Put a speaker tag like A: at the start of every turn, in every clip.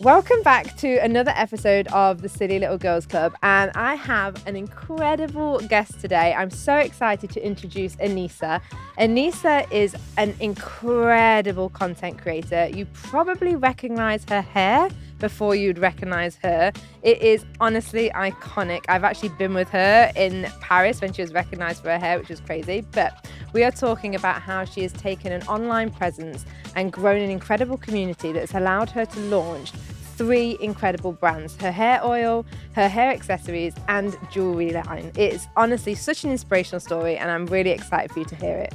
A: Welcome back to another episode of the Silly Little Girls Club, and I have an incredible guest today. I'm so excited to introduce Anisa. Anisa is an incredible content creator. You probably recognize her hair before you'd recognize her. It is honestly iconic. I've actually been with her in Paris when she was recognized for her hair, which was crazy. But we are talking about how she has taken an online presence and grown an incredible community that's allowed her to launch 3 incredible brands: her hair oil, her hair accessories, and jewelry line. It's honestly such an inspirational story, and I'm really excited for you to hear it.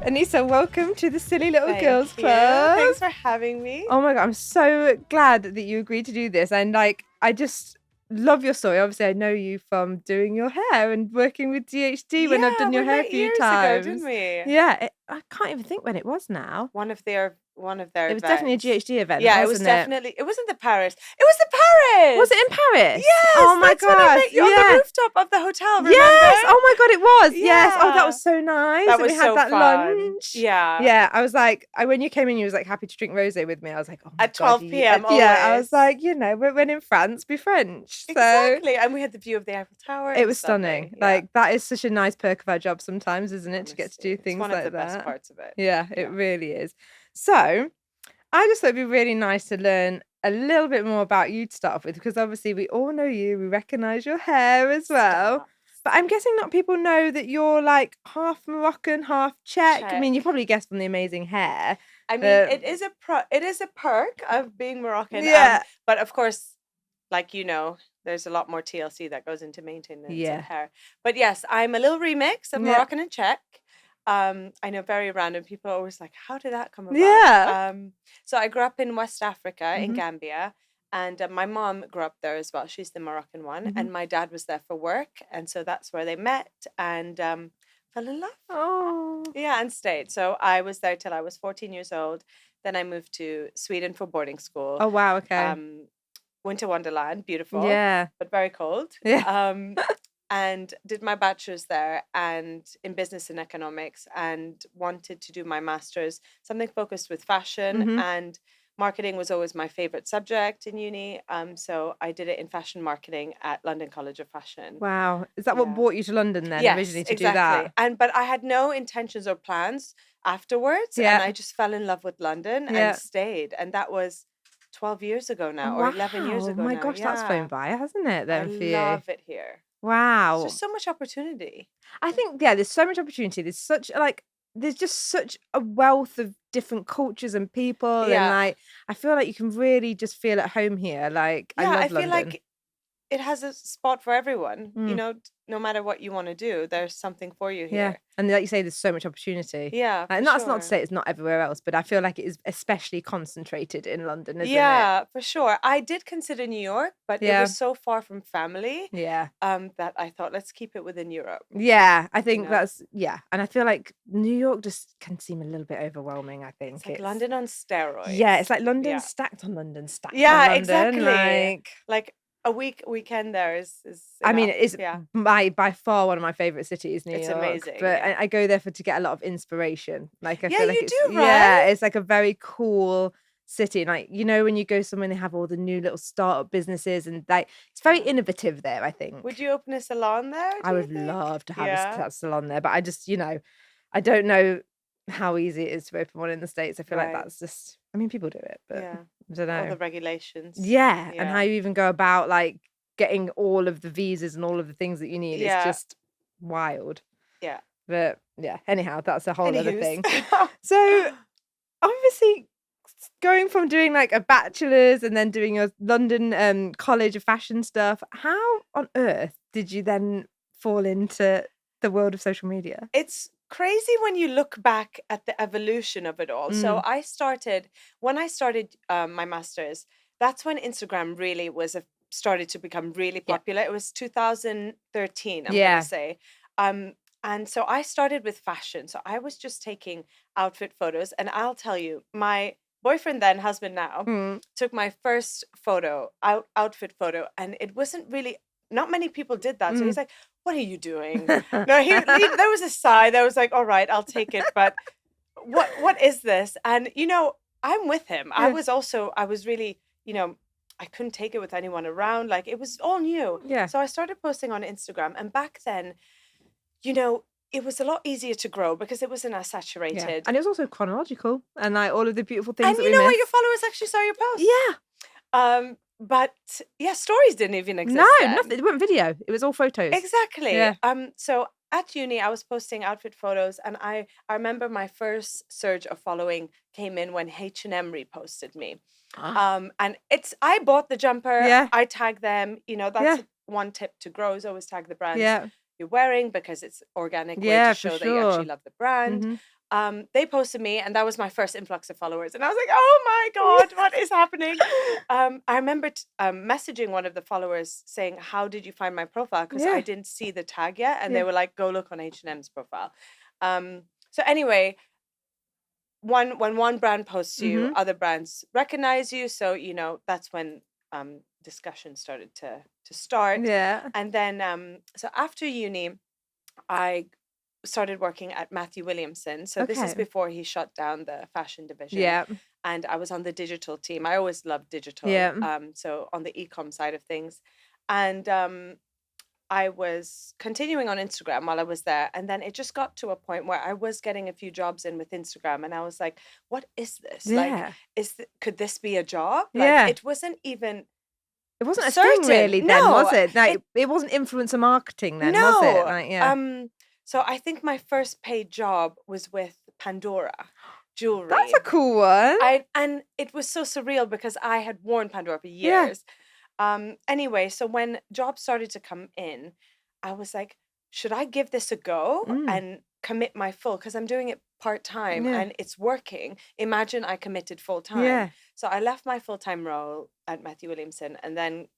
A: Anisa, welcome to the Silly Little Girls Club.
B: Thanks for having me.
A: Oh my God, I'm so glad that you agreed to do this. And I just love your story. Obviously, I know you from doing your hair and working with DHD when I've done your hair a few times.
B: Ago, didn't we?
A: Yeah, I can't even think when it was now.
B: One of their
A: It was definitely a GHD event.
B: Yeah, it was definitely. It wasn't the Paris. It was the Paris.
A: Was it in Paris?
B: Yes.
A: Oh my
B: God! When I met you on the rooftop of the hotel. Remember?
A: Yes. Oh my God, it was.
B: Yeah.
A: Yes. Oh, that was so nice.
B: That was
A: we had that
B: fun.
A: lunch.
B: Yeah.
A: Yeah. I was like, when you came in, you was like happy to drink rosé with me. I was like, oh my
B: at 12
A: God,
B: p.m.
A: Yeah. I was like, when in France, be French. So,
B: exactly. And we had the view of the Eiffel Tower.
A: It was stunning. Yeah. Like that is such a nice perk of our job sometimes, isn't it? Honestly, to get to do things like that. One of the
B: best parts of it.
A: Yeah, it really is. So, I just thought it'd be really nice to learn a little bit more about you to start off with, because obviously we all know you, we recognise your hair as well. But I'm guessing not people know that you're like half Moroccan, half Czech. I mean, you probably guessed from the amazing hair.
B: I mean, it is a perk of being Moroccan.
A: Yeah.
B: But of course, like there's a lot more TLC that goes into maintenance of hair. But yes, I'm a little remix of Moroccan and Czech. I know, very random. People are always like, how did that come about?
A: Yeah.
B: So I grew up in West Africa, in Gambia, and my mom grew up there as well. She's the Moroccan one, and my dad was there for work, and so that's where they met and fell in love.
A: Oh.
B: Yeah, and stayed. So I was there till I was 14 years old. Then I moved to Sweden for boarding school.
A: Oh, wow, okay.
B: Winter Wonderland, beautiful.
A: Yeah.
B: But very cold.
A: Yeah.
B: And did my bachelor's there and in business and economics, and wanted to do my master's, something focused with fashion, and marketing was always my favorite subject in uni. So I did it in fashion marketing at London College of Fashion.
A: Wow. Is that what brought you to London then, originally, to do that?
B: But I had no intentions or plans afterwards. And I just fell in love with London and stayed. And that was 12 years ago now, or 11 years ago.
A: Oh my gosh, that's flown by, hasn't it, then, for you?
B: I love it here.
A: Wow.
B: There's just so much opportunity.
A: I think, there's so much opportunity. There's just such a wealth of different cultures and people. And I feel like you can really just feel at home here. I love London.
B: Like it has a spot for everyone. No matter what you want to do, there's something for you here.
A: Yeah. And like you say, there's so much opportunity.
B: Yeah.
A: And that's not to say it's not everywhere else, but I feel like it is especially concentrated in London, isn't it?
B: Yeah, for sure. I did consider New York, but it was so far from family.
A: Yeah.
B: That I thought, let's keep it within Europe.
A: Yeah, I think that's, and I feel like New York just can seem a little bit overwhelming, I think.
B: It's like London on steroids.
A: Yeah, it's like London stacked on London, stacked on
B: London.
A: Exactly.
B: Like a weekend there is
A: I mean, it is by far one of my favorite cities, New York.
B: It's amazing.
A: But I go there to get a lot of inspiration. I feel like
B: you
A: it's
B: do, right?
A: it's like a very cool city. And when you go somewhere, they have all the new little startup businesses, and it's very innovative there, I think.
B: Would you open a salon there?
A: I would love to have a salon there, but I just, I don't know how easy it is to open one in the States. I feel like that's just, people do it, but I don't know.
B: All the regulations.
A: Yeah, and how you even go about getting all of the visas and all of the things that you need. It's just wild.
B: Yeah.
A: But anyhow, that's a whole other thing. So obviously going from doing a bachelor's and then doing your London College of Fashion stuff, how on earth did you then fall into the world of social media?
B: It's crazy when you look back at the evolution of it all. So when I started my master's, that's when Instagram really started to become really popular. It was 2013, I'm going to say. And so I started with fashion. So I was just taking outfit photos. And I'll tell you, my boyfriend then, husband now, took my first outfit photo. And it wasn't really not many people did that. So he's like, what are you doing? No, there was a sigh that was like, all right, I'll take it. But what is this? And, I'm with him. I was really, I couldn't take it with anyone around. Like, it was all new.
A: Yeah.
B: So I started posting on Instagram. And back then, it was a lot easier to grow because it wasn't as saturated.
A: Yeah. And it was also chronological and like all of the beautiful things
B: And
A: that
B: you
A: we
B: know what?
A: missed.
B: Your followers actually saw your post.
A: Yeah.
B: But yeah, stories didn't even exist.
A: No,
B: then.
A: nothing. It wasn't video. It was all photos.
B: Exactly.
A: Yeah.
B: So at uni, I was posting outfit photos, and I remember my first surge of following came in when H&M reposted me. And I bought the jumper.
A: Yeah.
B: I tagged them. That's one tip to grow is always tag the brands you're wearing because it's organic way to show that you actually love the brand. They posted me, and that was my first influx of followers. And I was like, oh my God, what is happening? I remember messaging one of the followers saying, how did you find my profile? Because I didn't see the tag yet. And they were like, go look on H&M's profile. So anyway, when one brand posts you, other brands recognize you. So, that's when discussions started to start.
A: Yeah.
B: And then, so after uni, I started working at Matthew Williamson. So this is before he shut down the fashion division.
A: Yeah.
B: And I was on the digital team. I always loved digital.
A: Yeah.
B: So on the e-com side of things. And I was continuing on Instagram while I was there. And then it just got to a point where I was getting a few jobs in with Instagram. And I was like, what is this?
A: Yeah.
B: Like, could this be a job? Like,
A: Yeah.
B: it wasn't even...
A: It wasn't a
B: certain.
A: thing really then,
B: No,
A: was it? Like, it wasn't influencer marketing then, was it? Like, yeah.
B: So I think my first paid job was with Pandora jewelry.
A: That's a cool one.
B: And it was so surreal because I had worn Pandora for years. Anyway, so when jobs started to come in, I was like, should I give this a go and commit my full? Because I'm doing it part-time and it's working. Imagine I committed full-time.
A: Yeah.
B: So I left my full-time role at Matthew Williamson and then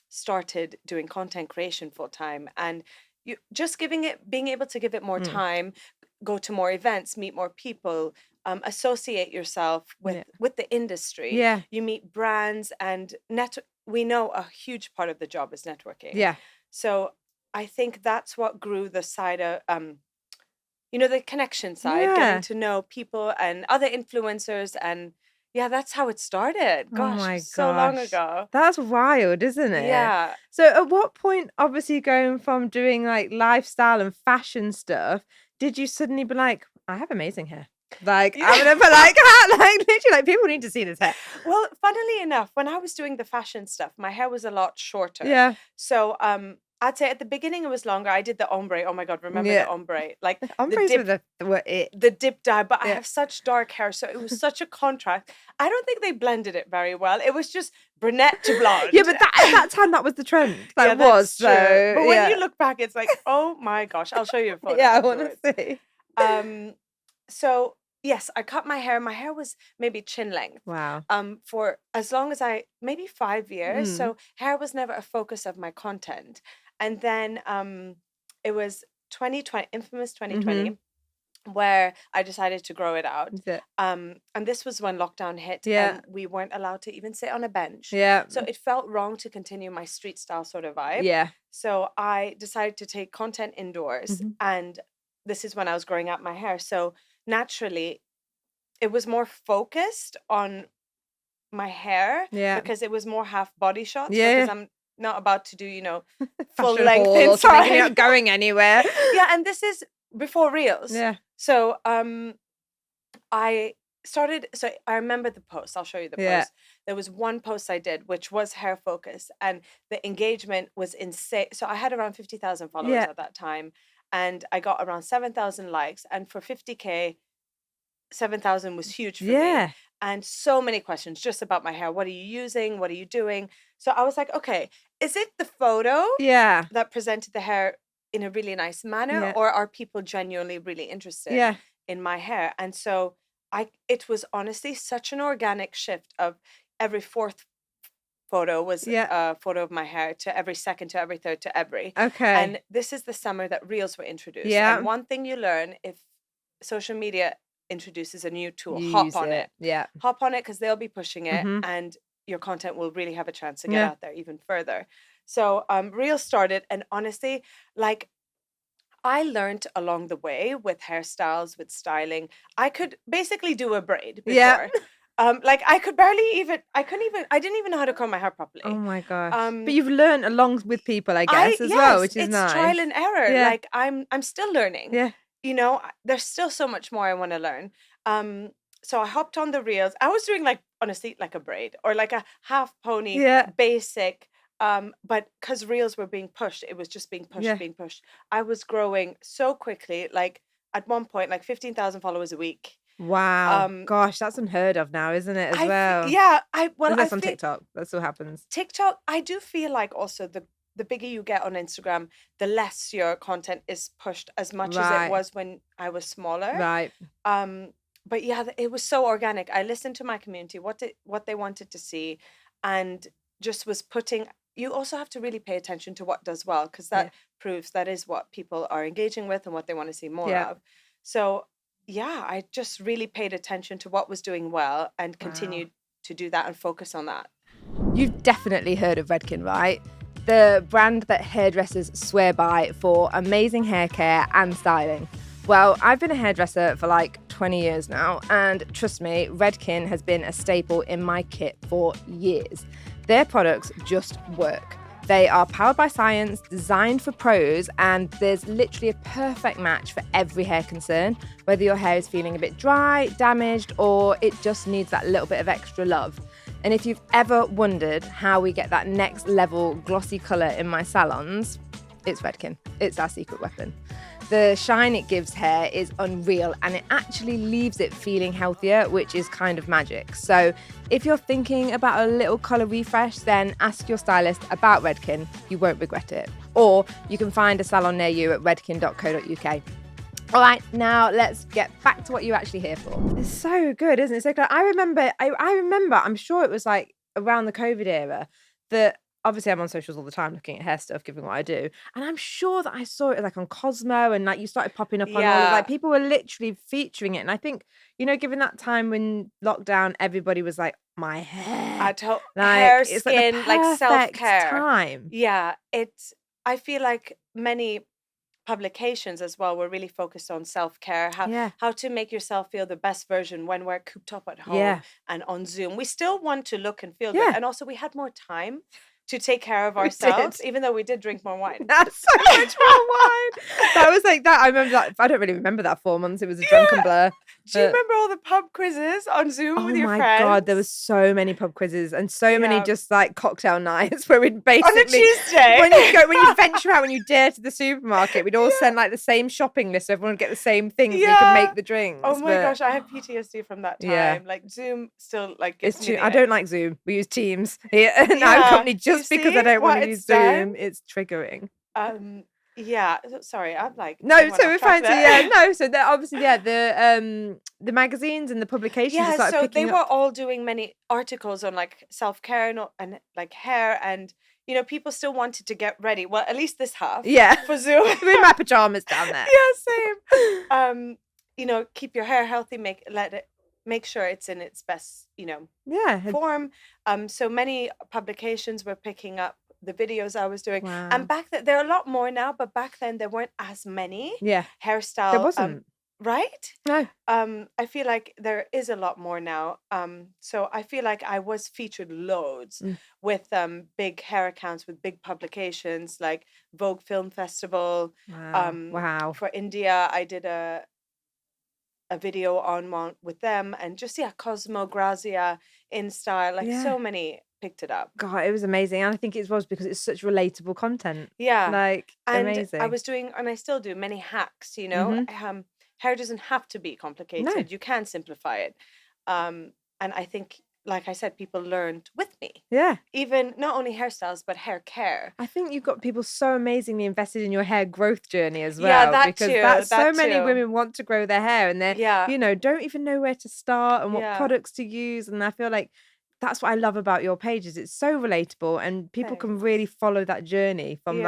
B: started doing content creation full-time. And you just being able to give it more time, go to more events, meet more people, associate yourself with the industry.
A: Yeah.
B: You meet brands and we know a huge part of the job is networking.
A: Yeah.
B: So I think that's what grew the side of, the connection side, getting to know people and other influencers. And yeah, that's how it started. Gosh, so long ago.
A: That's wild, isn't it?
B: Yeah.
A: So at what point, obviously going from doing like lifestyle and fashion stuff, did you suddenly be like, I have amazing hair? Like, I'm gonna put like literally like people need to see this hair.
B: Well, funnily enough, when I was doing the fashion stuff, my hair was a lot shorter.
A: Yeah.
B: So I'd say at the beginning it was longer. I did the ombre. Oh my God, remember the ombre? Like
A: ombres were it.
B: The dip dye, but I have such dark hair, so it was such a contrast. I don't think they blended it very well. It was just brunette to blonde.
A: Yeah, but at that time that was the trend. That was
B: true.
A: So.
B: But when you look back, it's like, oh my gosh, I'll show you a photo.
A: Yeah, I want to see.
B: So yes, I cut my hair. My hair was maybe chin length.
A: Wow.
B: For as long as maybe 5 years. So hair was never a focus of my content. And then it was 2020, infamous 2020, where I decided to grow it out. And this was when lockdown hit and we weren't allowed to even sit on a bench.
A: Yeah.
B: So it felt wrong to continue my street style sort of vibe.
A: Yeah.
B: So I decided to take content indoors. And this is when I was growing out my hair. So naturally, it was more focused on my hair because it was more half body shots because I'm not about to do, full length inside.
A: You're not going anywhere.
B: Yeah, and this is before Reels.
A: Yeah.
B: So I remember the post. I'll show you the post. There was one post I did, which was hair focus, and the engagement was insane. So I had around 50,000 followers at that time, and I got around 7,000 likes. And for 50K, 7,000 was huge for me. And so many questions just about my hair. What are you using? What are you doing? So I was like, okay, is it the photo that presented the hair in a really nice manner, or are people genuinely really interested in my hair? And so it was honestly such an organic shift of every fourth photo was a photo of my hair to every second, to every third, to every.
A: Okay.
B: And this is the summer that Reels were introduced. And one thing you learn if social media introduces a new tool, hop on it.
A: Yeah.
B: Hop on it because they'll be pushing it and your content will really have a chance to get out there even further. So Reels started, and honestly, like I learned along the way with hairstyles, with styling. I could basically do a braid
A: Yeah.
B: before. Like I could barely even, I couldn't even, I didn't even know how to comb my hair
A: Oh
B: properly.
A: my gosh. But
B: Um,
A: you've learned along with people, I guess, as well,
B: yes,
A: which is
B: it's trial
A: nice.
B: and error.
A: Yeah.
B: Like I'm still learning.
A: Yeah.
B: You know, there's still so much more I want to learn. So I hopped on the reels. I was doing like honestly like a braid or like a half pony,
A: Yeah.
B: basic. But because reels were being pushed, it was just being pushed,
A: Yeah.
B: being pushed. I was growing so quickly. Like at one point, like 15,000 followers a week.
A: Wow. Gosh, that's unheard of now, isn't it, as well?
B: Yeah, I well, I
A: Unless on
B: feel
A: TikTok, that still happens.
B: TikTok, I do feel like also the bigger you get on Instagram, the less your content is pushed as much as it
A: Right.
B: was when I was smaller.
A: Right.
B: But yeah, it was so organic. I listened to my community, what they wanted to see, and just was putting. You also have to really pay attention to what does well, because that proves that is what people are engaging with and what they want to see more
A: Yeah.
B: of. So yeah, I just really paid attention to what was doing well and
A: Wow.
B: continued to do that and focus on that.
A: You've definitely heard of Redken, right? The brand that hairdressers swear by for amazing hair care and styling. Well, I've been a hairdresser for like 20 years now, and trust me, Redken has been a staple in my kit for years. Their products just work. They are powered by science, designed for pros, and there's literally a perfect match for every hair concern, whether your hair is feeling a bit dry, damaged, or it just needs that little bit of extra love. And if you've ever wondered how we get that next level glossy colour in my salons, it's Redken. It's our secret weapon. The shine it gives hair is unreal, and it actually leaves it feeling healthier, which is kind of magic. So if you're thinking about a little colour refresh, then ask your stylist about Redken. You won't regret it. Or you can find a salon near you at redken.co.uk. All right, now let's get back to what you're actually here for. It's so good, isn't it? So good. I remember, I'm sure it was like around the COVID era that obviously I'm on socials all the time looking at hair stuff, given what I do. And I'm sure that I saw it like on Cosmo and like you started popping up on all of like people were literally featuring it. And I think, you know, given that time when lockdown, everybody was like, my hair.
B: Hair,
A: it's
B: skin,
A: like,
B: like self-care.
A: time.
B: Yeah, I feel like many publications as well were really focused on self-care, how to make yourself feel the best version when we're cooped up at home and on Zoom. We still want to look and feel good, and also we had more time to take care of ourselves, even though we did drink more wine.
A: That's so much more wine. That was like that. I remember that. I don't really remember that 4 months. It was a drunken blur.
B: Do you remember all the pub quizzes on Zoom with your friends?
A: Oh my God, there was so many pub quizzes and so many just like cocktail nights where we'd basically
B: on a Tuesday
A: when you venture out, when you dare to the supermarket, we'd all send like the same shopping list so everyone would get the same things so you could make the drinks.
B: Oh my gosh, I have PTSD from that time. Like Zoom still like
A: it's too. I don't like Zoom. We use Teams here at our company just because I don't want to use Zoom. It's triggering.
B: Yeah, sorry, I'm like
A: no. So we're fine to So they're obviously the magazines and the publications.
B: So they were all doing many articles on like self-care and like hair, and you know people still wanted to get ready. Well, at least this half. For Zoom.
A: We're in my pajamas down there.
B: Same. You know, keep your hair healthy. Make sure it's in its best, form. So many publications were picking up the videos I was doing.
A: Wow.
B: And back then, there are a lot more now, but back then there weren't as many hairstyle.
A: There wasn't.
B: Right?
A: No.
B: I feel like there is a lot more now. So I feel like I was featured loads with big hair accounts, with big publications like Vogue Film Festival.
A: Wow.
B: For India, I did a video on with them, and just Cosmo, Grazia, InStyle, like so many picked it up.
A: God, it was amazing. And I think it was because it's such relatable content.
B: And
A: amazing.
B: I was doing, and I still do, many hacks, you know. Hair doesn't have to be complicated. You can simplify it. And I think, like I said, people learned with me. Even not only hairstyles, but hair care.
A: I think you've got people so amazingly invested in your hair growth journey as well. Because so many women want to grow their hair and they're, you know, don't even know where to start and what products to use. And I feel like that's what I love about your pages. It's so relatable and people can really follow that journey from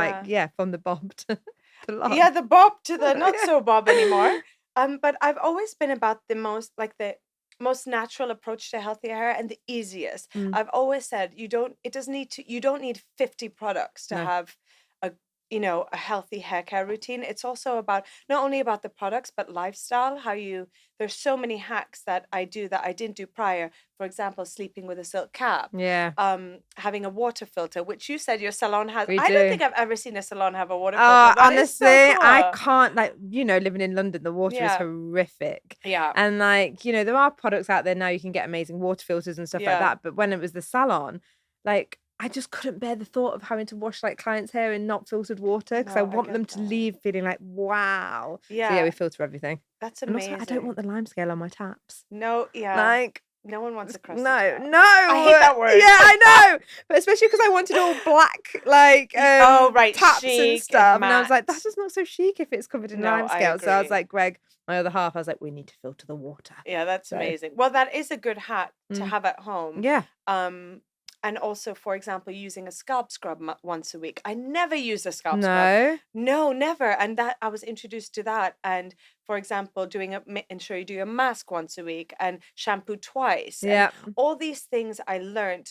A: from the bob to the lob.
B: Yeah, the bob to the not so bob anymore. But I've always been about the most natural approach to healthier hair and the easiest.
A: Mm.
B: I've always said you don't need 50 products to
A: No.
B: have a a healthy hair care routine. It's also about not only about the products but lifestyle, there's so many hacks that I do that I didn't do prior. For example, sleeping with a silk cap,
A: Yeah.
B: having a water filter, which you said your salon has.
A: We
B: I don't
A: do.
B: think I've ever seen a salon have a water
A: Oh,
B: filter. That is so
A: honestly, I
B: cool.
A: can't, like, living in London, the water is
B: Yeah.
A: horrific.
B: Yeah.
A: And like, there are products out there now, you can get amazing water filters and stuff like
B: Yeah.
A: that. But when it was the salon, like, I just couldn't bear the thought of having to wash like clients' hair in not filtered water because I
B: No, I
A: want
B: get
A: them to
B: that.
A: leave feeling like, wow. So yeah,
B: Yeah.
A: we filter everything.
B: That's
A: And also,
B: amazing.
A: I don't want the lime scale on my taps.
B: No, yeah.
A: Like,
B: no one wants a crusty
A: no.
B: I hate that word.
A: Yeah, I know. But especially because I wanted all black, like,
B: right,
A: taps
B: chic
A: and
B: and
A: stuff. And I was like,
B: matte.
A: that does not so chic if it's covered in
B: No,
A: lime
B: I
A: scale. So I was
B: agree.
A: like, Greg, my other half, I was like, we need to filter the water.
B: Yeah, that's
A: So-
B: amazing. Well, that is a good hack to
A: Mm.
B: have at home.
A: Yeah.
B: And also, for example, using a scalp scrub once a week. I never use a scalp scrub.
A: No.
B: No, never. And that I was introduced to that. And for example, ensure you do a mask once a week and shampoo twice.
A: Yeah.
B: And all these things I learned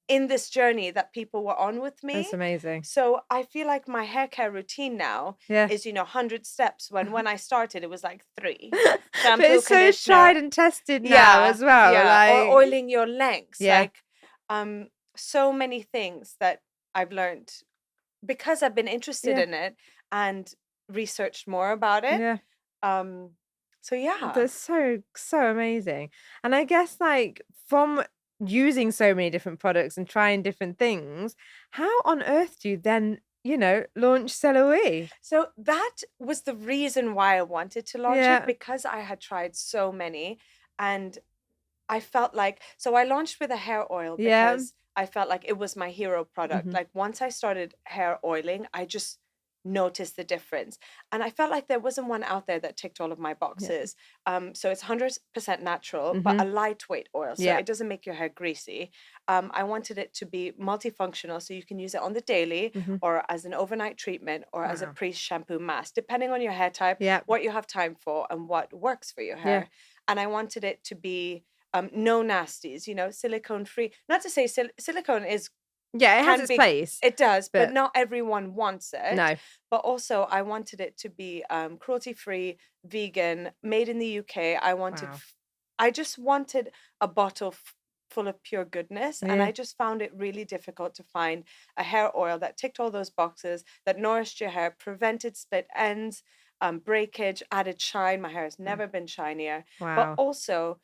B: in this journey that people were on with me.
A: That's amazing.
B: So I feel like my hair care routine now
A: Yeah.
B: is 100 steps. When I started, it was like 3.
A: But
B: Shampoo,
A: it's so
B: conditioner.
A: tried and tested now as well.
B: Yeah.
A: Like,
B: Or oiling your lengths.
A: Yeah.
B: Like so many things that I've learned because I've been interested
A: Yeah.
B: in it and researched more about it.
A: yeah.
B: So yeah.
A: That's so amazing. And I guess like from using so many different products and trying different things, how on earth do you then, launch Celoe?
B: So that was the reason why I wanted to launch
A: Yeah.
B: it, because I had tried so many and I felt like, so I launched with a hair oil
A: Yeah.
B: because I felt like it was my hero product.
A: Mhm.
B: Like once I started hair oiling, I just noticed the difference. And I felt like there wasn't one out there that ticked all of my boxes. So it's 100% natural, but a lightweight oil. So
A: Yeah.
B: it doesn't make your hair greasy. I wanted it to be multifunctional, so you can use it on the daily
A: Mhm.
B: or as an overnight treatment or as a
A: Wow.
B: pre-shampoo mask, depending on your hair type,
A: Yeah.
B: what you have time for and what works for your hair. And I wanted it to be no nasties, silicone free. Not to say silicone is,
A: Yeah, it has
B: can
A: its
B: be-
A: place.
B: it does, but
A: But-
B: not everyone wants it.
A: No.
B: But also I wanted it to be cruelty free, vegan, made in the UK.
A: Wow.
B: I just wanted a bottle full of pure goodness. And
A: Yeah.
B: I just found it really difficult to find a hair oil that ticked all those boxes, that nourished your hair, prevented split ends, breakage, added shine. My hair has never been shinier.
A: Wow.
B: But also,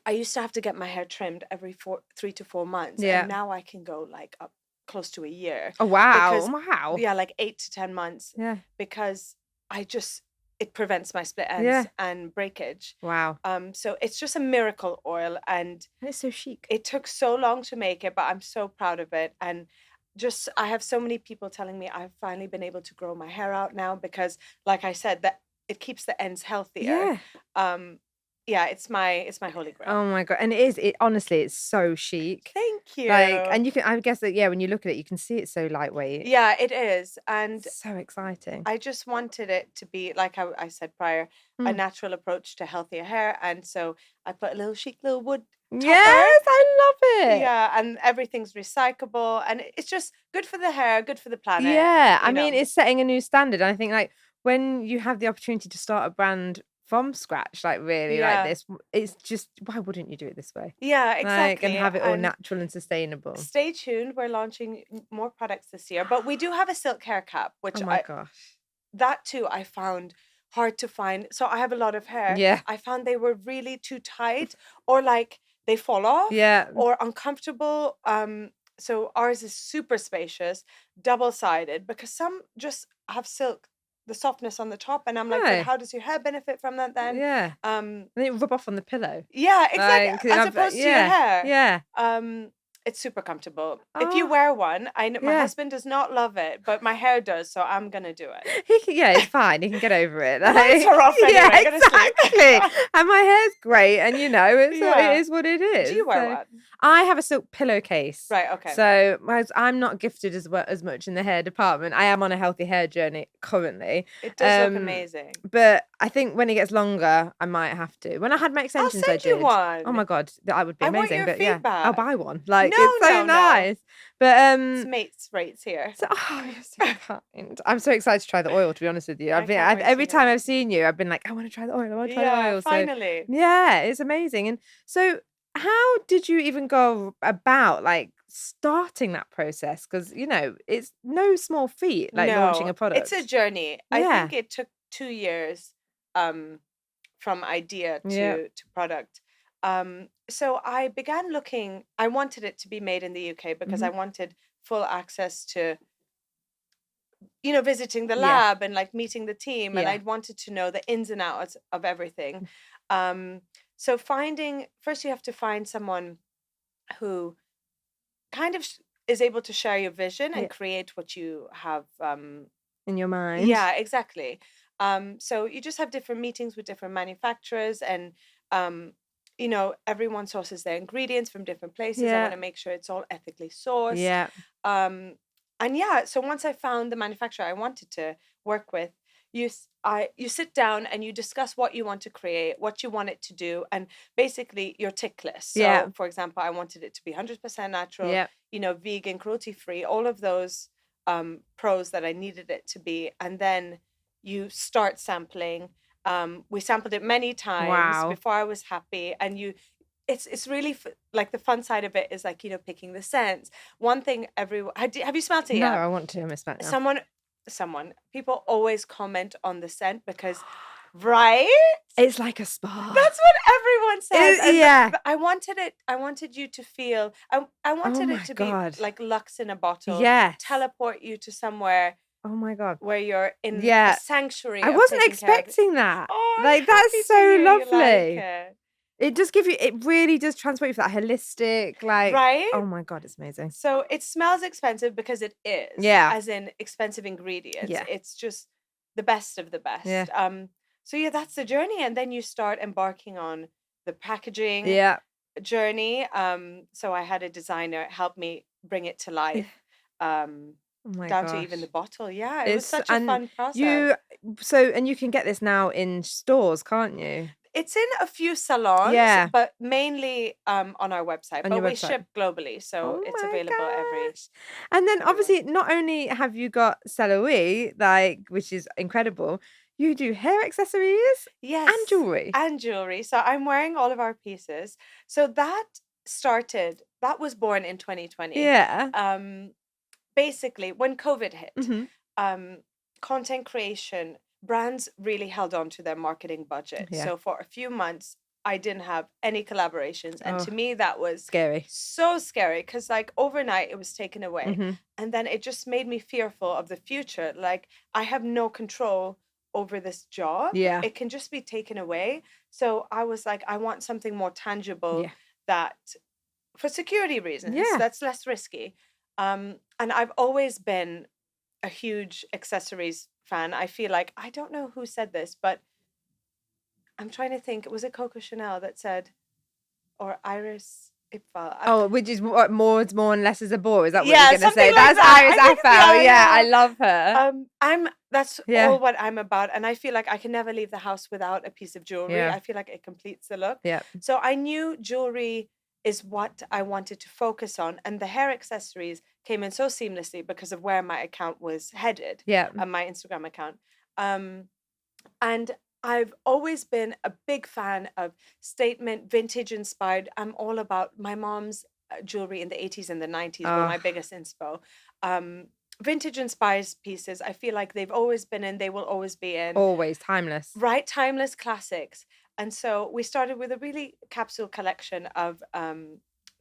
B: I used to have to get my hair trimmed every 3 to 4 months.
A: Yeah.
B: And now I can go like up close to a year.
A: Oh, wow.
B: Because-
A: Wow.
B: Yeah, like 8 to 10 months,
A: Yeah.
B: because it prevents my split ends
A: Yeah.
B: and breakage.
A: Wow.
B: So it's just a miracle oil, and
A: And it's so chic.
B: it took so long to make it, but I'm so proud of it. And just I have so many people telling me I've finally been able to grow my hair out now because, like I said, that it keeps the ends healthier.
A: Yeah.
B: Yeah, it's my holy grail.
A: Oh my God. And it honestly, it's so chic.
B: Thank you.
A: Like, and you can, I guess that, yeah, when you look at it, you can see it's so lightweight.
B: Yeah, it is. And
A: It's so exciting.
B: I just wanted it to be, like I said prior, a
A: Mm.
B: natural approach to healthier hair. And so I put a little chic little wood topper.
A: Yes, I love it.
B: Yeah, and everything's recyclable, and it's just good for the hair, good for the planet.
A: Yeah, I
B: you
A: mean,
B: know.
A: it's setting a new standard. And I think like when you have the opportunity to start a brand from scratch, like really
B: Yeah.
A: like this, it's just, why wouldn't you do it this way?
B: Yeah,
A: Like,
B: exactly.
A: and have it all
B: And
A: natural and sustainable.
B: stay tuned. We're launching more products this year, but we do have a silk hair cap, which
A: Oh my gosh.
B: that too I found hard to find. So I have a lot of hair.
A: Yeah.
B: I found they were really too tight, or like they fall off,
A: Yeah.
B: or uncomfortable. So ours is super spacious, double-sided, because some just have silk, the softness on the top, and I'm like,
A: Right.
B: but how does your hair benefit from that then?
A: Yeah.
B: Um,
A: And it rub off on the pillow.
B: yeah, exactly.
A: Like,
B: As opposed to your hair.
A: Yeah.
B: It's super comfortable. If you
A: Oh.
B: wear one, my
A: Yeah.
B: husband does not love it, but my hair does, so I'm gonna do it.
A: It's fine. He can get over it.
B: Lights are off anyway,
A: Yeah,
B: go to sleep.
A: exactly. And my hair's great, and it's
B: Yeah.
A: it is what it is.
B: Do you wear
A: so-
B: one?
A: I have a silk pillowcase.
B: Right, okay.
A: So whereas I'm not gifted as much in the hair department. I am on a healthy hair journey currently.
B: It does look amazing.
A: But I think when it gets longer, I might have to. When I had my extensions,
B: I'll
A: I
B: send you
A: did.
B: one.
A: Oh my God, that would be
B: I want
A: amazing.
B: your
A: But yeah, I'll
B: feedback.
A: buy one. Like,
B: No,
A: it's so
B: no.
A: nice. But
B: It's mates rates here.
A: so, oh, you're so kind. I'm so excited to try the oil, to be honest with you.
B: I can't wait
A: every
B: to
A: time
B: hear.
A: I've seen you, I've been like, I want to try the oil. I want to try the
B: Yeah,
A: oil. So
B: finally.
A: yeah, it's amazing. And so how did you even go about like starting that process? Because, you know, it's no small feat, like launching a product.
B: It's a journey. I
A: Yeah.
B: think it took 2 years from idea
A: Yeah.
B: to product. So I began looking, I wanted it to be made in the UK because I wanted full access to, you know, visiting the
A: Yeah.
B: lab and like meeting the team. And
A: Yeah.
B: I wanted to know the ins and outs of everything. So first you have to find someone who kind of is able to share your vision and
A: Yeah.
B: create what you have
A: In your mind.
B: yeah, exactly. So you just have different meetings with different manufacturers and you know, everyone sources their ingredients from different places. I
A: Yeah.
B: want to make sure it's all ethically sourced.
A: Yeah.
B: And yeah, so once I found the manufacturer I wanted to work with, you sit down and you discuss what you want to create, what you want it to do, and basically your tick list. So,
A: Yeah.
B: for example, I wanted it to be 100% natural,
A: Yeah.
B: you know, vegan, cruelty free, all of those pros that I needed it to be, and then you start sampling. We sampled it many times
A: Wow.
B: before I was happy, and it's really like the fun side of it is like, you know, picking the scents. One thing everyone have you smelled it
A: No,
B: yet?
A: I want to. I miss that now.
B: People always comment on the scent because right,
A: It's like a spa.
B: that's what everyone says. And
A: yeah.
B: I wanted you to feel I wanted it to
A: God.
B: be like Lux in a bottle.
A: Yes.
B: Teleport you to somewhere
A: Oh my God.
B: where you're in
A: Yeah.
B: a sanctuary.
A: I
B: of
A: wasn't
B: taking care of it.
A: expecting that.
B: Oh, I'm
A: like,
B: happy
A: that's
B: to
A: so
B: hear you
A: lovely.
B: like it.
A: It does give you, it really does transport you for that holistic, like,
B: Right?
A: oh my God, it's amazing.
B: So it smells expensive because it is.
A: Yeah.
B: As in expensive ingredients.
A: Yeah.
B: It's just the best of the best.
A: Yeah.
B: So yeah, that's the journey. And then you start embarking on the packaging
A: Yeah.
B: journey. So I had a designer help me bring it to life.
A: Oh my
B: down
A: gosh.
B: to even the bottle. Yeah, it was such a fun process.
A: And you can get this now in stores, can't you?
B: It's in a few salons,
A: Yeah.
B: but mainly on our website.
A: On
B: but
A: your
B: we
A: website.
B: ship globally, so
A: Oh
B: it's
A: my
B: available every.
A: gosh. And then
B: everywhere.
A: obviously, not only have you got Celoe, like, which is incredible, you do hair accessories
B: Yes,
A: and jewelry.
B: and jewelry. So I'm wearing all of our pieces. So that was born in 2020.
A: Yeah.
B: Basically, when COVID hit,
A: Mhm.
B: content creation, brands really held on to their marketing budget.
A: Yeah.
B: So for a few months, I didn't have any collaborations. And to
A: Oh,
B: me, that was
A: Scary.
B: so scary because, like, overnight it was taken away.
A: Mhm.
B: And then it just made me fearful of the future. Like, I have no control over this job.
A: Yeah.
B: It can just be taken away. So I was like, I want something more tangible
A: Yeah.
B: that, for security reasons,
A: Yeah.
B: that's less risky. And I've always been a huge accessories fan. I feel like, I don't know who said this, but I'm trying to think. Was it Coco Chanel that said, or Iris Ipfel?
A: Oh, which is what more is more and less is a bore. Is that what
B: Yeah,
A: you're gonna
B: something
A: say?
B: like
A: That's
B: that.
A: Iris
B: I think-
A: Apfel.
B: yeah,
A: I
B: yeah.
A: love her.
B: That's
A: Yeah.
B: all what I'm about, and I feel like I can never leave the house without a piece of jewelry.
A: Yeah.
B: I feel like it completes the look.
A: Yeah.
B: So I knew jewelry is what I wanted to focus on, and the hair accessories came in so seamlessly because of where my account was headed.
A: Yeah.
B: My Instagram account. And I've always been a big fan of statement, vintage inspired. I'm all about my mom's jewelry in the 80s and the 90s were my biggest inspo. Vintage inspired pieces, I feel like they've always been in, they will always be in.
A: Always timeless.
B: Right, timeless classics. And so we started with a really capsule collection of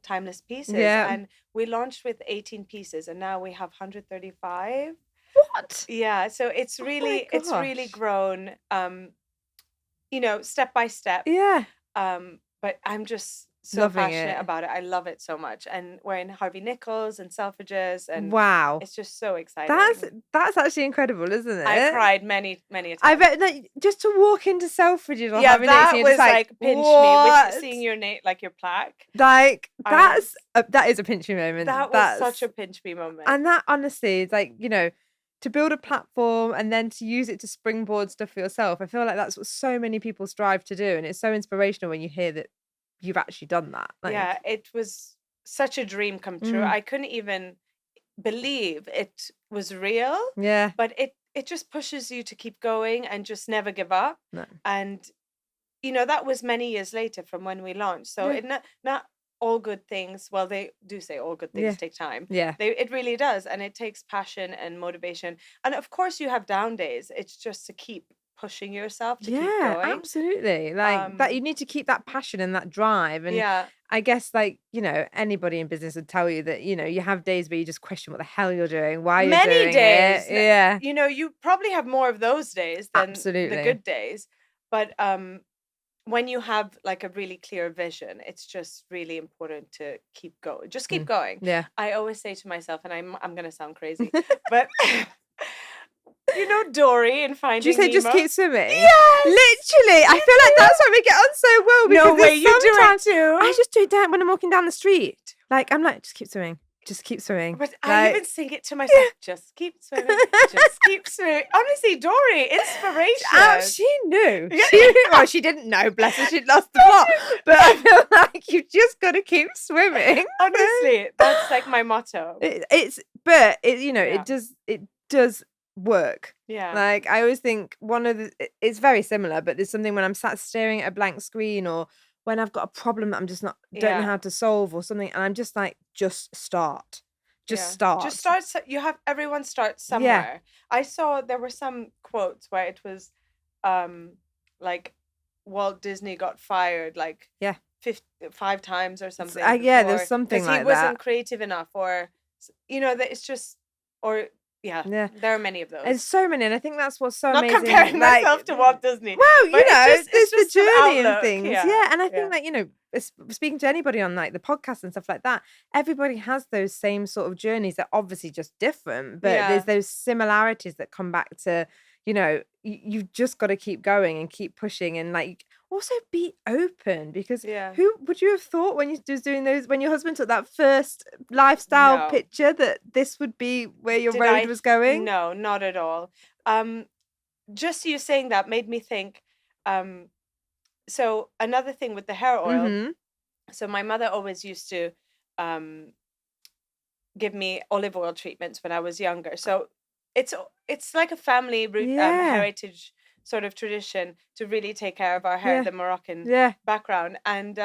B: timeless pieces.
A: Yeah.
B: And we launched with 18 pieces, and now we have 135.
A: What?
B: Yeah, so it's
A: Oh my
B: really
A: gosh.
B: grown, you know, step by step.
A: Yeah.
B: But I'm just so
A: Loving
B: passionate
A: it.
B: about it. I love it so much. And we're in Harvey Nichols and Selfridges, and
A: Wow.
B: it's just so exciting.
A: That's actually incredible, isn't it?
B: I cried many a times.
A: I bet that just to walk into Selfridges or
B: yeah,
A: Harvey
B: that
A: Nichols,
B: was like pinch
A: what?
B: me with seeing your name, like your plaque.
A: Like that is a pinch me moment.
B: That was such a pinch me moment.
A: And that honestly is like, you know, to build a platform and then to use it to springboard stuff for yourself. I feel like that's what so many people strive to do, and it's so inspirational when you hear that you've actually done that. Like,
B: yeah, it was such a dream come true. I couldn't even believe it was real.
A: Yeah.
B: But it just pushes you to keep going and just never give up.
A: No.
B: And you know, that was many years later from when we launched. So it not all good things. Well, they do say all good things take time.
A: Yeah.
B: It really does. And it takes passion and motivation. And of course you have down days. It's just to keep pushing yourself to keep going.
A: Absolutely. Like that you need to keep that passion and that drive. And I guess, like, you know, anybody in business would tell you that, you know, you have days where you just question what the hell you're doing, why you're doing
B: many days.
A: it. Yeah.
B: You know, you probably have more of those days than
A: Absolutely.
B: the good days. But when you have like a really clear vision, it's just really important to keep going. Just keep going.
A: Yeah.
B: I always say to myself, and I'm gonna sound crazy, but you know Dory in Finding
A: Do you say
B: Nemo?
A: just keep swimming?
B: Yes!
A: Literally. I feel like that's why we get on so well.
B: No
A: Because
B: way, you do it too.
A: I just do it down when I'm walking down the street. Like, I'm like, just keep swimming. Just keep swimming.
B: But I even sing it to myself. Just keep swimming. Just keep swimming. Honestly, Dory, inspiration.
A: She knew. Well, she didn't know. Bless her. She'd lost the plot. But I feel like you've just got to keep swimming.
B: Honestly, that's like my motto.
A: It does work.
B: Yeah.
A: Like, I always think it's very similar, but there's something when I'm sat staring at a blank screen, or when I've got a problem that I'm just don't know how to solve or something, and I'm just like, just start. Start.
B: Just start. Everyone starts somewhere. I saw there were some quotes where it was like Walt Disney got fired like 5 times or something.
A: There's something like that.
B: Because he wasn't creative enough, or you know, that it's just, or there are many of those.
A: There's so many, and I think that's what's so
B: not
A: amazing.
B: Comparing myself to Walt Disney.
A: Well, you know, it's the journey and things.
B: Yeah.
A: And I think that, you know, speaking to anybody on like the podcast and stuff like that, everybody has those same sort of journeys. They're obviously just different, but there's those similarities that come back to, you know, you've just got to keep going and keep pushing, and like also be open, because who would you have thought when you was doing those, when your husband took that first lifestyle picture, that this would be where your road was going?
B: No, not at all. Just you saying that made me think. So another thing with the hair oil. So my mother always used to give me olive oil treatments when I was younger. So it's like a family heritage sort of tradition to really take care of our hair, the Moroccan background. And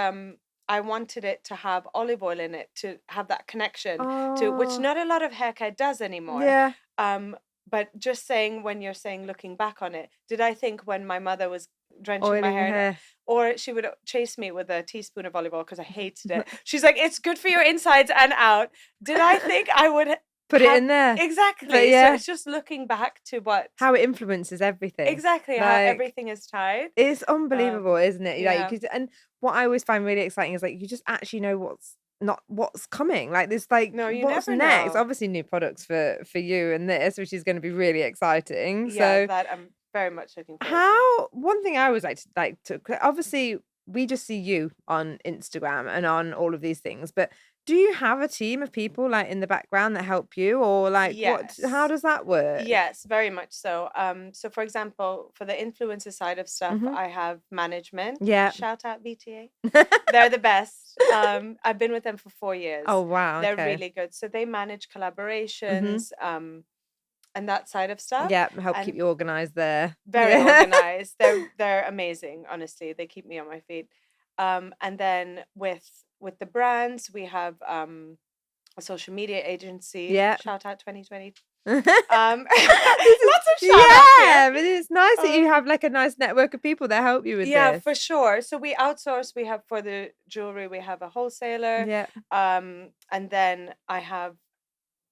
B: I wanted it to have olive oil in it, to have that connection to, which not a lot of hair care does anymore. But just saying, when you're saying looking back on it, did I think when my mother was drenching my hair, or she would chase me with a teaspoon of olive oil because I hated it. She's like, it's good for your insides and out. Did I think I would
A: put it in there?
B: Exactly. So it's just looking back to how
A: it influences everything.
B: Exactly. Like, how everything is tied.
A: It's unbelievable, isn't it? Like, and what I always find really exciting is like, you just actually know what's coming. Like, this, like, what's next? Obviously new products for you and this, which is going to be really exciting. So
B: that I'm very much looking forward to.
A: One thing I always like to obviously we just see you on Instagram and on all of these things, but do you have a team of people like in the background that help you, or like how does that work?
B: Yes, very much so. So for example, for the influencer side of stuff, I have management. Shout out BTA. They're the best. I've been with them for 4 years.
A: Oh wow.
B: They're really good. So they manage collaborations, and that side of stuff.
A: Help keep you organized there.
B: Very organized. They're amazing, honestly. They keep me on my feet. And then with the brands, we have a social media agency. Shout out 2020. Lots of shout outs.
A: But it's nice that you have like a nice network of people that help you with this.
B: Yeah, for sure. So we outsource. We have, for the jewelry, we have a wholesaler. And then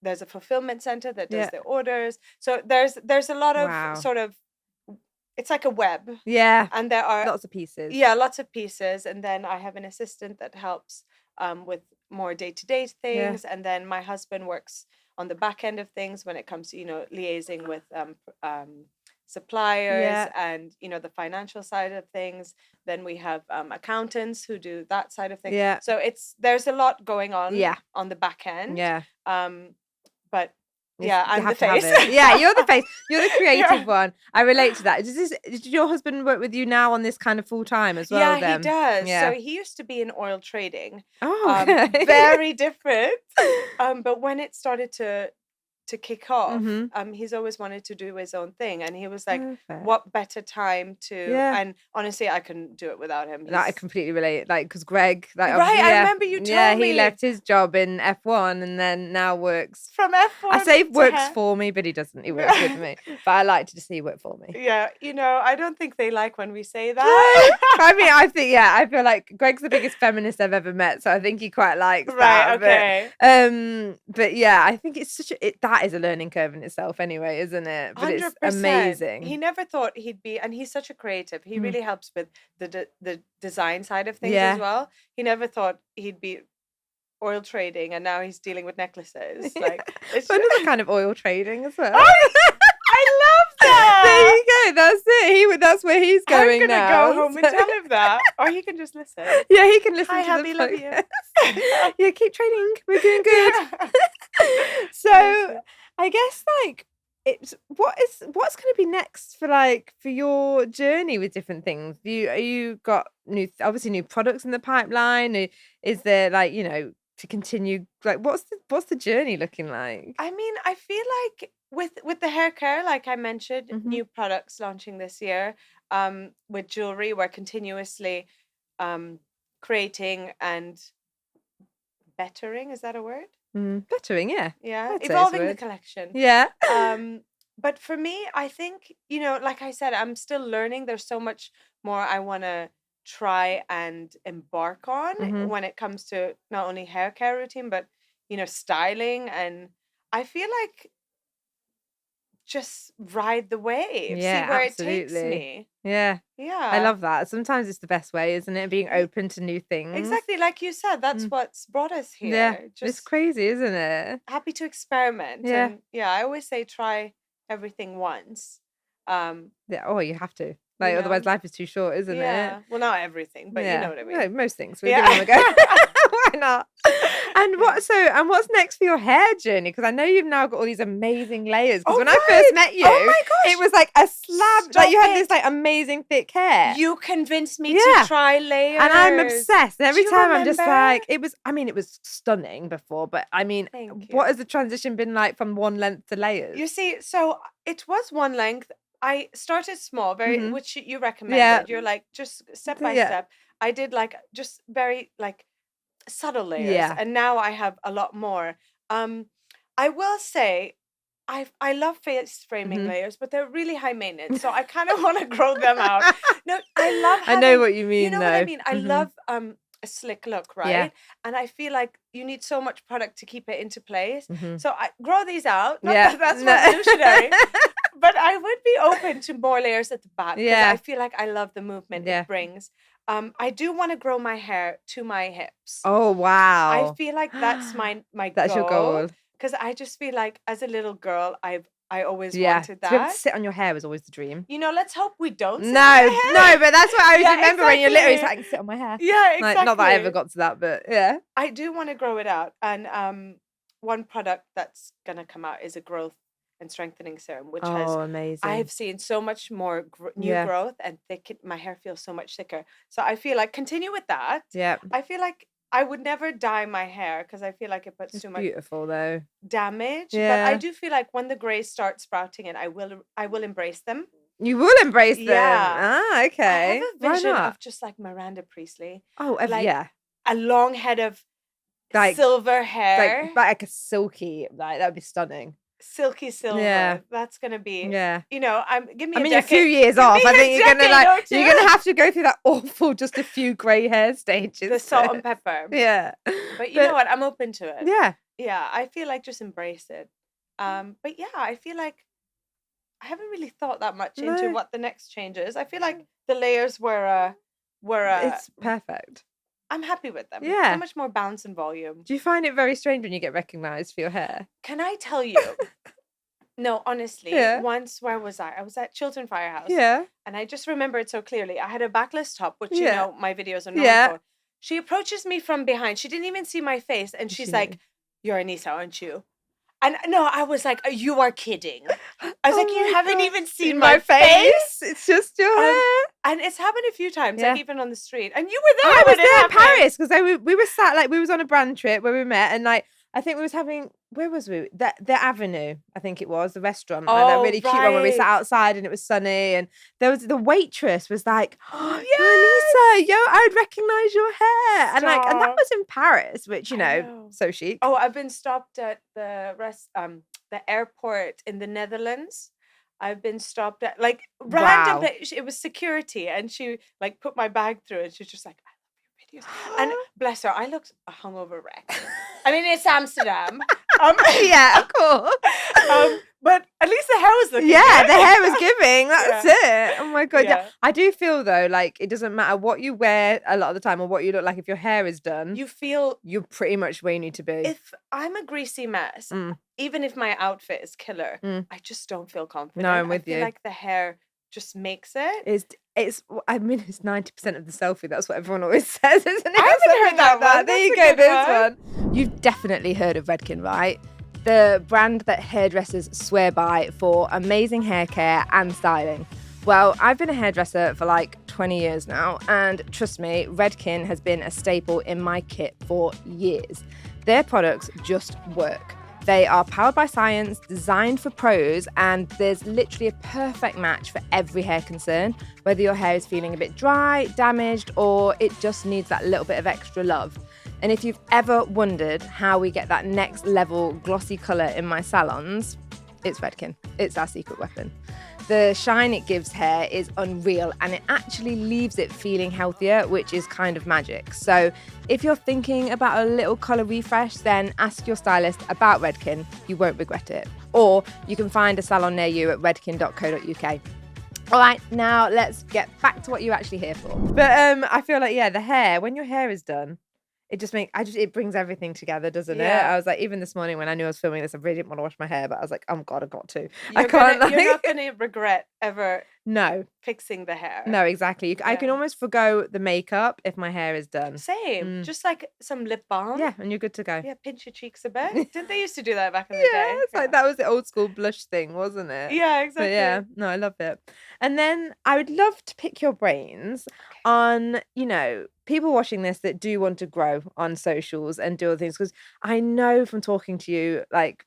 B: there's a fulfillment center that does the orders. So there's a lot of sort of it's like a web,
A: Yeah.
B: and there are
A: Lots of pieces.
B: yeah, lots of pieces, and then I have an assistant that helps with more day-to-day things, and then my husband works on the back end of things when it comes to liaising with suppliers and the financial side of things. Then we have accountants who do that side of things.
A: Yeah.
B: So there's a lot going on
A: Yeah.
B: on the back end.
A: Yeah.
B: But
A: You
B: I'm the
A: have to have
B: face.
A: it. Yeah, you're the face. You're the creative one. I relate to that. Did your husband work with you now on this kind of full time as well?
B: Yeah,
A: then?
B: he does.
A: Yeah.
B: So he used to be in oil trading.
A: Oh, okay.
B: Very different. But when it started to kick off,
A: Mhm.
B: he's always wanted to do his own thing, and he was like,
A: Perfect.
B: what better time to
A: Yeah.
B: And honestly, I couldn't do it without him.
A: I completely relate. Like, because Greg, like,
B: right,
A: obviously,
B: I remember you told me
A: he left his job in F1 and then now works
B: from F1.
A: I say works for me, but he doesn't. He works with me. But I like to just see he work for me.
B: Yeah, I don't think they like when we say that.
A: I mean, I feel like Greg's the biggest feminist I've ever met, so I think he quite likes
B: right,
A: that.
B: Okay.
A: But yeah, I think it's that is a learning curve in itself anyway, isn't it? But
B: 100%.
A: it's amazing.
B: He never thought he'd be, and he's such a creative. He really helps with the design side of things as well. He never thought he'd be oil trading, and now he's dealing with necklaces. Like, it's
A: another kind of oil trading as well.
B: I love that.
A: There you go. That's it. That's where he's going now.
B: I'm gonna go home and tell him that, or he can just listen.
A: Yeah, he can listen.
B: Hi,
A: to
B: hubby,
A: the
B: love you.
A: Yeah, keep trading. We're doing good. So, I guess like what's going to be next for your journey with different things? You got obviously new products in the pipeline? Is there to continue, like what's the journey looking like?
B: I mean, I feel like with the hair care, like I mentioned, new products launching this year. With jewelry, we're continuously creating and bettering. Is that a word?
A: Bettering, yeah.
B: Yeah, evolving the collection.
A: Yeah.
B: But for me, I think, like I said, I'm still learning. There's so much more I want to try and embark on when it comes to not only hair care routine, but, styling. And I feel like just ride the wave, see where it takes me.
A: Yeah.
B: Yeah.
A: I love that. Sometimes it's the best way, isn't it? Being open to new things.
B: Exactly. Like you said, that's what's brought us here.
A: Yeah. It's crazy, isn't it?
B: Happy to experiment.
A: Yeah.
B: And I always say try everything once.
A: Yeah. Oh, you have to. Like, otherwise life is too short, isn't it?
B: Yeah. Well, not everything, but you know what I mean.
A: No, most things. We'll give them a go. Why not? And what's next for your hair journey? Because I know you've now got all these amazing layers. Because when I first met you,
B: oh my gosh,
A: it was like a slab. Like you had this like amazing thick hair.
B: You convinced me to try layers,
A: and I'm obsessed. And every time I'm just like, it was stunning before, but I mean, what has the transition been like from one length to layers?
B: You see, so it was one length. I started small, which you recommended. You're like, just step by step. I did like just very like subtle layers, and now I have a lot more. I will say, I love face framing layers, but they're really high maintenance, so I kind of want to grow them out. No, I love.
A: I know what you mean.
B: You know what I mean? I love a slick look, right? Yeah. And I feel like you need so much product to keep it into place. So I grow these out. Not that that's revolutionary. But I would be open to more layers at the back because I feel like I love the movement it brings. I do want to grow my hair to my hips.
A: Oh, wow.
B: I feel like that's my
A: that's
B: goal.
A: Your goal.
B: Because I just feel like as a little girl, I always wanted that.
A: To be able to sit on your hair was always the dream.
B: Let's hope we don't sit
A: no,
B: on my hair.
A: No, but that's what I always remember when you're little. It's like, I can sit on my hair.
B: Yeah, exactly.
A: Like, not that I ever got to that, but yeah.
B: I do want to grow it out. And one product that's going to come out is a growth and strengthening serum, which
A: amazing.
B: I have seen so much more new growth and my hair feels so much thicker. So I feel like continue with that.
A: Yeah.
B: I feel like I would never dye my hair because I feel like it puts too much
A: beautiful though
B: damage. Yeah. But I do feel like when the grays start sprouting in, I will embrace them.
A: You will embrace them.
B: Yeah.
A: Okay.
B: I have a vision of just like Miranda Priestley.
A: Oh,
B: like
A: yeah.
B: A long head of like silver hair,
A: like a silky, like that would be stunning.
B: Silky silver. Yeah. That's gonna be.
A: Yeah.
B: Give me. I mean,
A: a few years off. I think you're gonna have to go through that awful, just a few grey hair stages.
B: The salt and pepper.
A: Yeah.
B: But you know what? I'm open to it.
A: Yeah.
B: Yeah. I feel like just embrace it. But yeah, I feel like I haven't really thought that much
A: No.
B: into what the next change is. I feel like the layers were
A: It's perfect.
B: I'm happy with them.
A: Yeah.
B: So much more bounce and volume.
A: Do you find it very strange when you get recognized for your hair?
B: Can I tell you? No, honestly,
A: Yeah.
B: once, where was I? I was at Chiltern Firehouse.
A: Yeah.
B: And I just remember it so clearly. I had a backless top, which,
A: Yeah.
B: my videos are known
A: Yeah.
B: for. She approaches me from behind. She didn't even see my face. And she's
A: She
B: like,
A: knew.
B: "You're Anisa, aren't you?" And no, I was like, "You are kidding." I was
A: Oh
B: like, "You
A: my
B: haven't
A: God.
B: even seen
A: In
B: my face?"
A: It's just your hair.
B: And it's happened a few times,
A: Yeah.
B: like even on the street. And you were there.
A: I was
B: when it
A: there in
B: happened.
A: Paris because we were sat, like, we was on a brand trip where we met, and like I think we was having, where was we? The Avenue, I think it was, the restaurant, like that
B: Oh,
A: really cute one where we sat
B: right.
A: outside and it was sunny, and there was the waitress was like, "Oh,
B: Yes!
A: you're Anisa, yo, I would recognize your hair," and like, and that
B: Stop.
A: was in Paris, which
B: I know.
A: so chic.
B: Oh, I've been stopped at the airport in the Netherlands. I've been stopped at like random.
A: Wow.
B: It was security, and she like put my bag through, and she's just like, "I love your videos." And bless her, I looked a hungover wreck. I mean, it's Amsterdam.
A: Yeah, of course.
B: But at least the hair was looking
A: Yeah,
B: good.
A: the hair was giving. That's it. Oh my God. Yeah.
B: Yeah.
A: I do feel though, like it doesn't matter what you wear a lot of the time or what you look like. If your hair is done,
B: You feel
A: you're pretty much where you need to be.
B: if I'm a greasy mess,
A: Mm.
B: even if my outfit is killer,
A: Mm.
B: I just don't feel confident.
A: No, I'm with
B: I feel
A: you.
B: like the hair just makes it.
A: It's I mean, it's 90% of the selfie. That's what everyone always says, isn't it?
B: I haven't
A: Something
B: heard that one.
A: There you
B: That's
A: go,
B: a
A: this
B: good
A: one. You've definitely heard of Redken, right? The brand that hairdressers swear by for amazing hair care and styling. Well, I've been a hairdresser for like 20 years now, and trust me, Redken has been a staple in my kit for years. Their products just work. They are powered by science, designed for pros, and there's literally a perfect match for every hair concern, whether your hair is feeling a bit dry, damaged, or it just needs that little bit of extra love. And if you've ever wondered how we get that next level glossy colour in my salons, it's Redken. It's our secret weapon. The shine it gives hair is unreal, and it actually leaves it feeling healthier, which is kind of magic. So if you're thinking about a little colour refresh, then ask your stylist about Redken. You won't regret it. Or you can find a salon near you at redken.co.uk. All right, now let's get back to what you're actually here for. But I feel like, the hair, when your hair is done, it brings everything together, doesn't it?
B: Yeah.
A: I was like, even this morning when I knew I was filming this, I really didn't want to wash my hair, but I was like, oh God, I've got to.
B: You're not going to regret ever
A: No,
B: fixing the hair.
A: no, exactly. I can almost forgo the makeup if my hair is done.
B: Same. Just like some lip balm.
A: Yeah, and you're good to go.
B: Yeah, pinch your cheeks a bit. Didn't they used to do that back in the day?
A: Yeah, it's like that was the old school blush thing, wasn't it?
B: Yeah, exactly.
A: But yeah, no, I love it. And then I would love to pick your brains on, people watching this that do want to grow on socials and do other things. Because I know from talking to you, like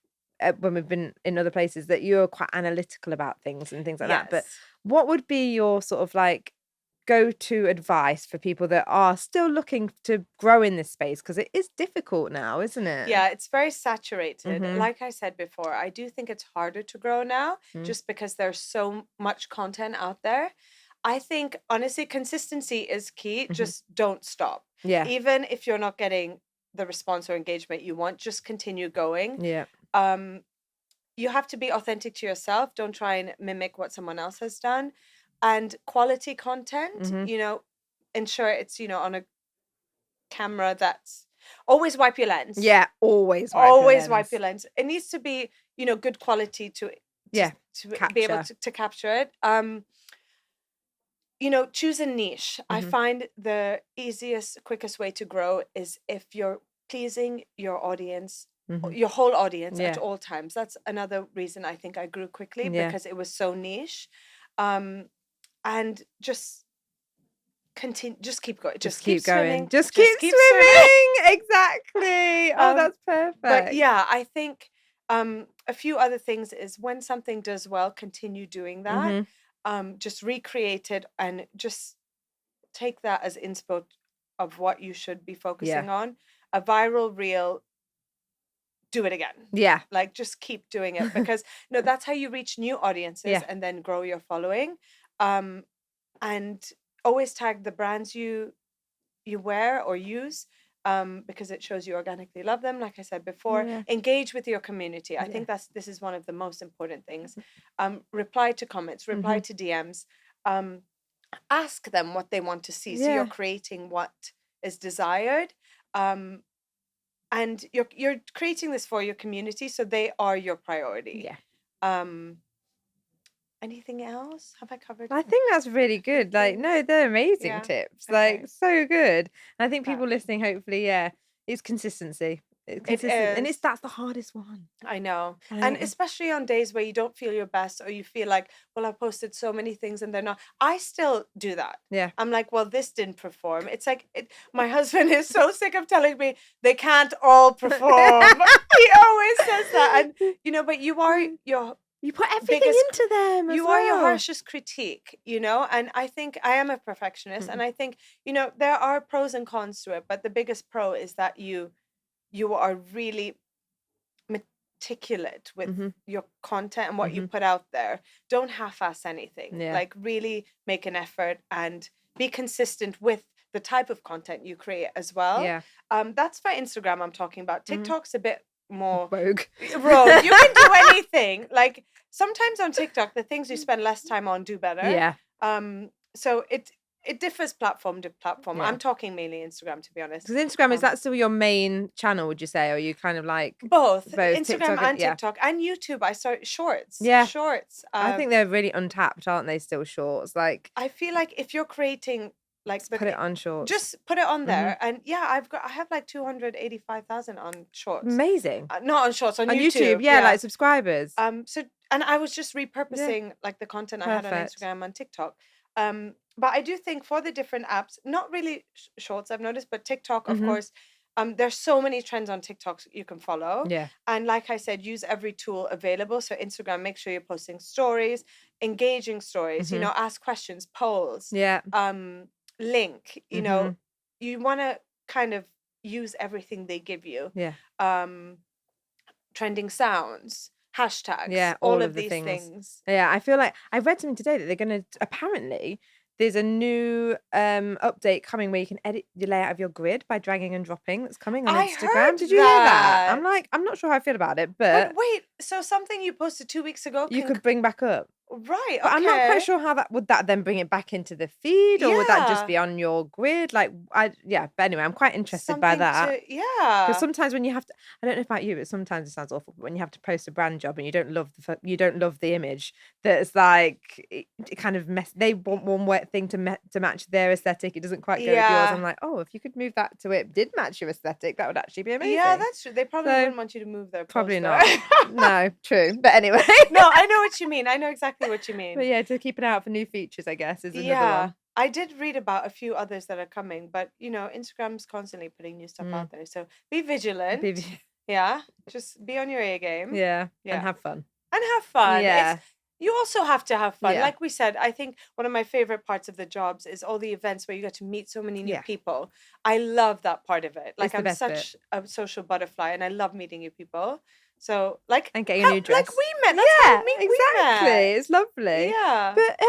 A: when we've been in other places, that you're quite analytical about things and things like that. But what would be your sort of like go-to advice for people that are still looking to grow in this space? Because it is difficult now, isn't it?
B: Yeah, it's very saturated.
A: Mhm.
B: Like I said before, I do think it's harder to grow now just because there's so much content out there. I think, honestly, consistency is key. Just don't stop.
A: Yeah.
B: Even if you're not getting the response or engagement you want, just continue going.
A: Yeah.
B: You have to be authentic to yourself. Don't try and mimic what someone else has done. And quality content, ensure it's, on a camera that's always wipe your lens.
A: Yeah, always
B: wipe your lens. It needs to be, good quality to be able to capture it. Choose a niche. I find the easiest, quickest way to grow is if you're pleasing your audience, your whole audience at all times. That's another reason I think I grew quickly because it was so niche. And just continue, just keep going. Just keep
A: going.
B: swimming.
A: Just keep swimming. Exactly. Oh, that's perfect.
B: But yeah, I think a few other things is when something does well, continue doing that. Just recreate it and just take that as inspo of what you should be focusing on. A viral reel, do it again.
A: Yeah.
B: Like just keep doing it because that's how you reach new audiences and then grow your following. And always tag the brands you wear or use because it shows you organically love them. Like I said before, engage with your community. I think this is one of the most important things. Reply to comments, reply to DMs. Ask them what they want to see. So you're creating what is desired. And you're creating this for your community, so they are your priority. Anything else? Have I covered?
A: I think that's really good. Like, no, they're amazing tips. Like, so good. And I think people listening, hopefully, it's consistency. It's consistent. And that's the hardest one.
B: I know. And especially on days where you don't feel your best, or you feel like, well, I've posted so many things and they're not. I still do that.
A: Yeah.
B: I'm like, well, this didn't perform. It's like, my husband is so sick of telling me they can't all perform. He always says that. And, but you are
A: you put everything into them.
B: You are your harshest critique, and I think I am a perfectionist. And I think, there are pros and cons to it. But the biggest pro is that you are really meticulous with your content and what you put out there. Don't half-ass anything. Like, really make an effort and be consistent with the type of content you create as well. That's for Instagram I'm talking about. TikTok's a bit more
A: rogue.
B: You can do anything. Like, sometimes on TikTok, the things you spend less time on do better. So it differs platform to platform. I'm talking mainly Instagram, to be honest.
A: Because Instagram, is that still your main channel, would you say? Or are you kind of like...
B: Both Instagram TikTok and TikTok. And YouTube, I started shorts. Shorts.
A: I think they're really untapped, aren't they, still, shorts? Like,
B: I feel like if you're creating... Like,
A: put it on shorts.
B: Just put it on there. And I have like 285,000 on shorts.
A: Amazing.
B: Not on shorts, on
A: YouTube. Like subscribers.
B: And I was just repurposing like the content I had on Instagram and TikTok. But I do think for the different apps, not really shorts, I've noticed, but TikTok, of course, there's so many trends on TikTok you can follow. And like I said, use every tool available. So Instagram, make sure you're posting stories, engaging stories, ask questions, polls. Link, you want to kind of use everything they give you. Trending sounds, hashtags, all of these things.
A: I feel like I read something today that they're going to, apparently there's a new update coming where you can edit the layout of your grid by dragging and dropping. That's coming on Instagram.
B: Heard
A: Did you hear that? I'm not sure how I feel about it, but
B: wait, so something you posted 2 weeks ago
A: you could bring back up.
B: Right,
A: but I'm not quite sure how would that then bring it back into the feed, or would that just be on your grid? Like, but anyway, I'm quite interested by that. Because sometimes when you have to, I don't know about you, but sometimes it sounds awful, but when you have to post a brand job and you don't love the image, that's like it kind of they want one wet thing to match their aesthetic. It doesn't quite go with yours. I'm like, if you could move that to it did match your aesthetic, that would actually be amazing.
B: Yeah, that's true. They probably wouldn't want you to move their
A: probably not. No, true. But anyway,
B: no, I know what you mean. I know exactly what you mean.
A: But to keep an eye out for new features, I guess, is another one.
B: I did read about a few others that are coming, but Instagram's constantly putting new stuff out there. So be vigilant. Just be on your A game.
A: And have fun.
B: You also have to have fun. Like we said, I think one of my favorite parts of the jobs is all the events where you get to meet so many new people. I love that part of it. Like, I'm such a social butterfly, and I love meeting new people. So, like,
A: and getting a new dress.
B: Like we met. That's how we met.
A: It's lovely.
B: Yeah.
A: But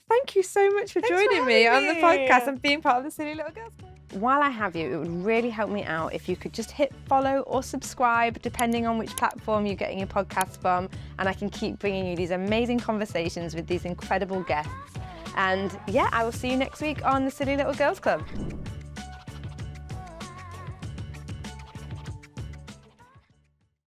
A: thank you so much for joining me on the podcast and being part of the Silly Little Girls Club. While I have you, it would really help me out if you could just hit follow or subscribe, depending on which platform you're getting your podcast from, and I can keep bringing you these amazing conversations with these incredible guests. And I will see you next week on the Silly Little Girls Club.